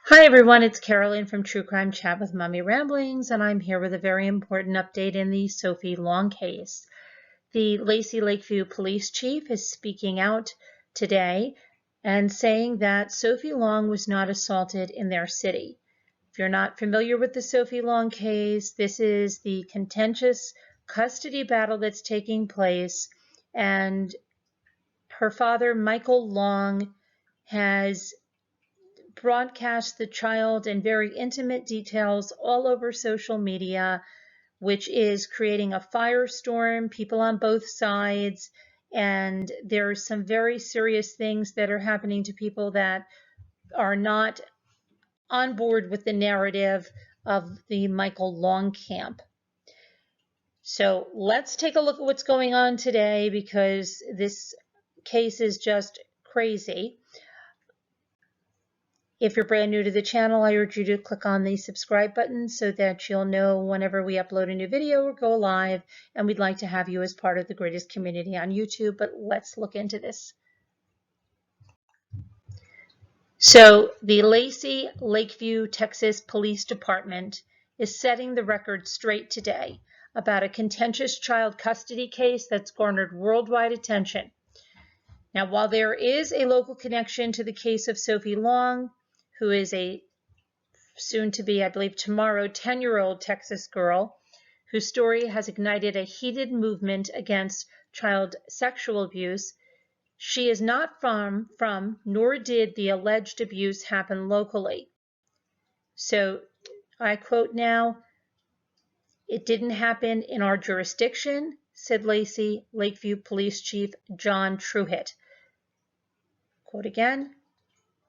Hi everyone, it's Carolyn from True Crime Chat with Mommy Ramblings, and I'm here with a very important update in the Sophie Long case. The Lacy Lakeview police chief is speaking out today and saying that Sophie Long was not assaulted in their city. If you're not familiar with the Sophie Long case, this is the contentious custody battle that's taking place, and her father, Michael Long, has broadcast the child in very intimate details all over social media, which is creating a firestorm, people on both sides, and there's some very serious things that are happening to people that are not on board with the narrative of the Michael Long camp. So let's take a look at what's going on today, because this case is just crazy. If you're brand new to the channel, I urge you to click on the subscribe button so that you'll know whenever we upload a new video or go live, and we'd like to have you as part of the greatest community on YouTube. But let's look into this. So the Lacy Lakeview, Texas Police Department is setting the record straight today about a contentious child custody case that's garnered worldwide attention. Now, while there is a local connection to the case of Sophie Long, who is a soon to be, I believe tomorrow, 10-year-old Texas girl whose story has ignited a heated movement against child sexual abuse, she is not from, nor did the alleged abuse happen locally. So I quote now, "It didn't happen in our jurisdiction," said Lacy Lakeview Police Chief John Truitt. Quote again,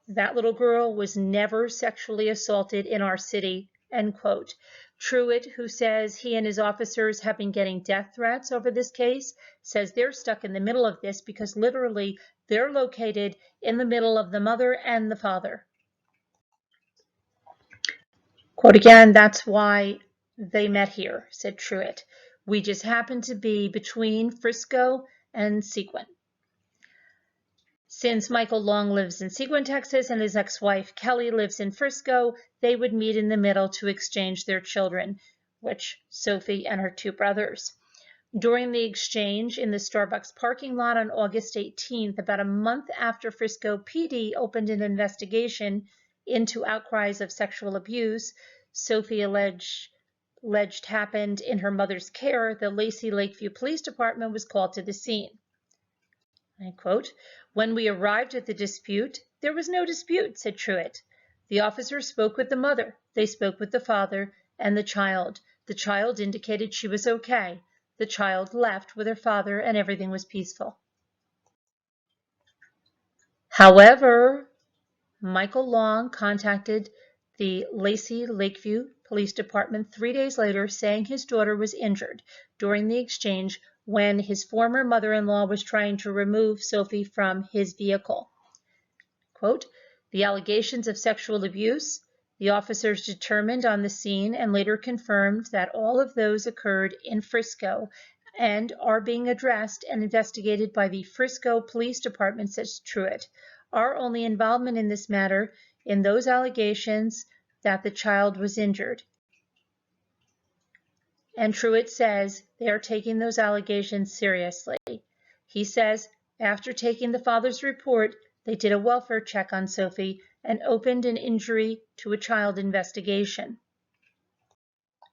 "That little girl was never sexually assaulted in our city," end quote. Truitt, who says he and his officers have been getting death threats over this case, says they're stuck in the middle of this because literally they're located in the middle of the mother and the father. Quote again, "That's why they met here," said Truitt. "We just happen to be between Frisco and Sequin. Since Michael Long lives in Sequin, Texas, and his ex-wife Kelly lives in Frisco, they would meet in the middle to exchange their children," which Sophie and her two brothers. During the exchange in the Starbucks parking lot on August 18th, about a month after Frisco PD opened an investigation into outcries of sexual abuse Sophie alleged happened in her mother's care, the Lacy Lakeview Police Department was called to the scene. I quote, "When we arrived at the dispute, there was no dispute," said Truitt. "The officers spoke with the mother, they spoke with the father and the child. The child indicated she was okay. The child left with her father and everything was peaceful." However, Michael Long contacted the Lacy Lakeview Police Department 3 days later saying his daughter was injured during the exchange when his former mother-in-law was trying to remove Sophie from his vehicle. Quote, "The allegations of sexual abuse, the officers determined on the scene and later confirmed that all of those occurred in Frisco and are being addressed and investigated by the Frisco Police Department," says Truitt. "Our only involvement in this matter in those allegations that the child was injured." And Truitt says they are taking those allegations seriously. He says after taking the father's report, they did a welfare check on Sophie and opened an injury to a child investigation.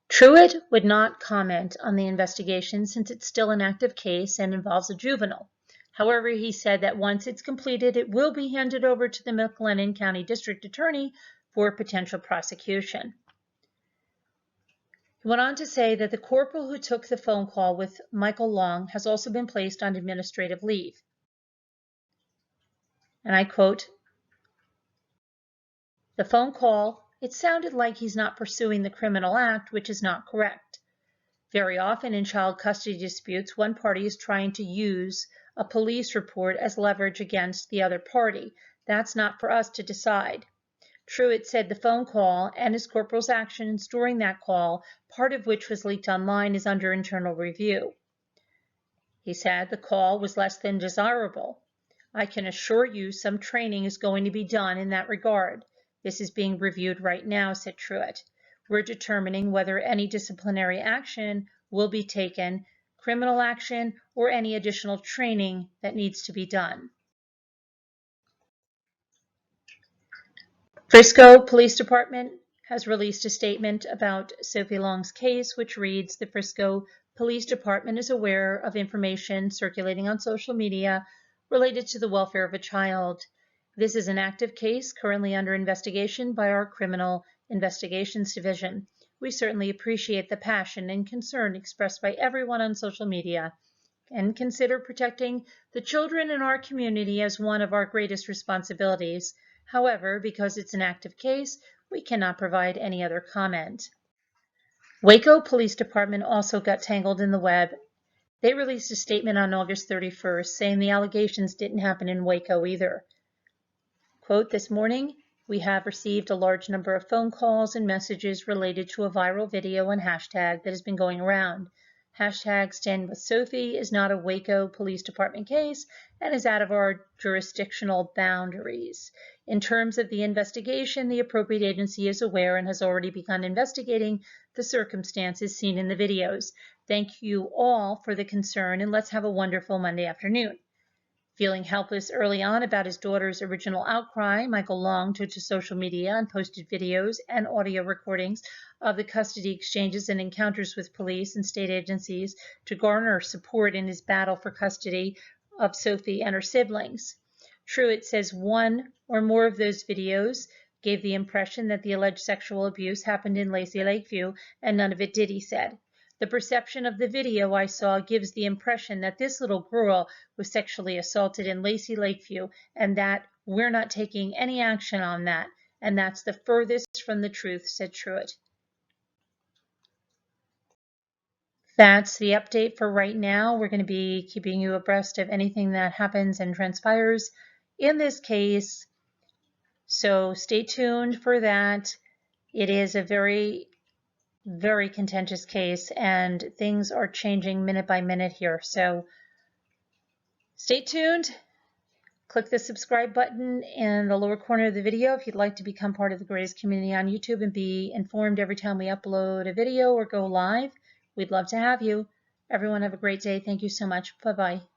Truitt would not comment on the investigation since it's still an active case and involves a juvenile. However, he said that once it's completed, it will be handed over to the McLennan County District Attorney for potential prosecution. He went on to say that the corporal who took the phone call with Michael Long has also been placed on administrative leave. And I quote, "The phone call, it sounded like he's not pursuing the criminal act, which is not correct. Very often in child custody disputes, one party is trying to use a police report as leverage against the other party. That's not for us to decide." Truitt said the phone call and his corporal's actions during that call, part of which was leaked online, is under internal review. He said the call was less than desirable. "I can assure you some training is going to be done in that regard. This is being reviewed right now, said Truitt. We're determining whether any disciplinary action will be taken, criminal action, or any additional training that needs to be done. Frisco Police Department has released a statement about Sophie Long's case, which reads, the Frisco Police Department is aware of information circulating on social media related to the welfare of a child. This is an active case currently under investigation by our Criminal Investigations Division. We certainly appreciate the passion and concern expressed by everyone on social media and consider protecting the children in our community as one of our greatest responsibilities. However, because it's an active case, we cannot provide any other comment. Waco Police Department also got tangled in the web. They released a statement on August 31st saying the allegations didn't happen in Waco either. Quote, this morning, we have received a large number of phone calls and messages related to a viral video and hashtag that has been going around. Hashtag Stand With Sophie is not a Waco Police Department case and is out of our jurisdictional boundaries. In terms of the investigation, the appropriate agency is aware and has already begun investigating the circumstances seen in the videos. Thank you all for the concern, and let's have a wonderful Monday afternoon. Feeling helpless early on about his daughter's original outcry, Michael Long took to social media and posted videos and audio recordings of the custody exchanges and encounters with police and state agencies to garner support in his battle for custody of Sophie and her siblings. Truitt says one or more of those videos gave the impression that the alleged sexual abuse happened in Lacy Lakeview, and none of it did, he said. The perception of the video I saw gives the impression that this little girl was sexually assaulted in Lacy Lakeview and that we're not taking any action on that, and that's the furthest from the truth, said Truitt. That's the update for right now. We're going to be keeping you abreast of anything that happens and transpires in this case, so stay tuned for that. It is a very contentious case, and things are changing minute by minute here. So stay tuned. Click the subscribe button in the lower corner of the video if you'd like to become part of the greatest community on YouTube and be informed every time we upload a video or go live. We'd love to have you. Everyone have a great day. Thank you so much. Bye-bye.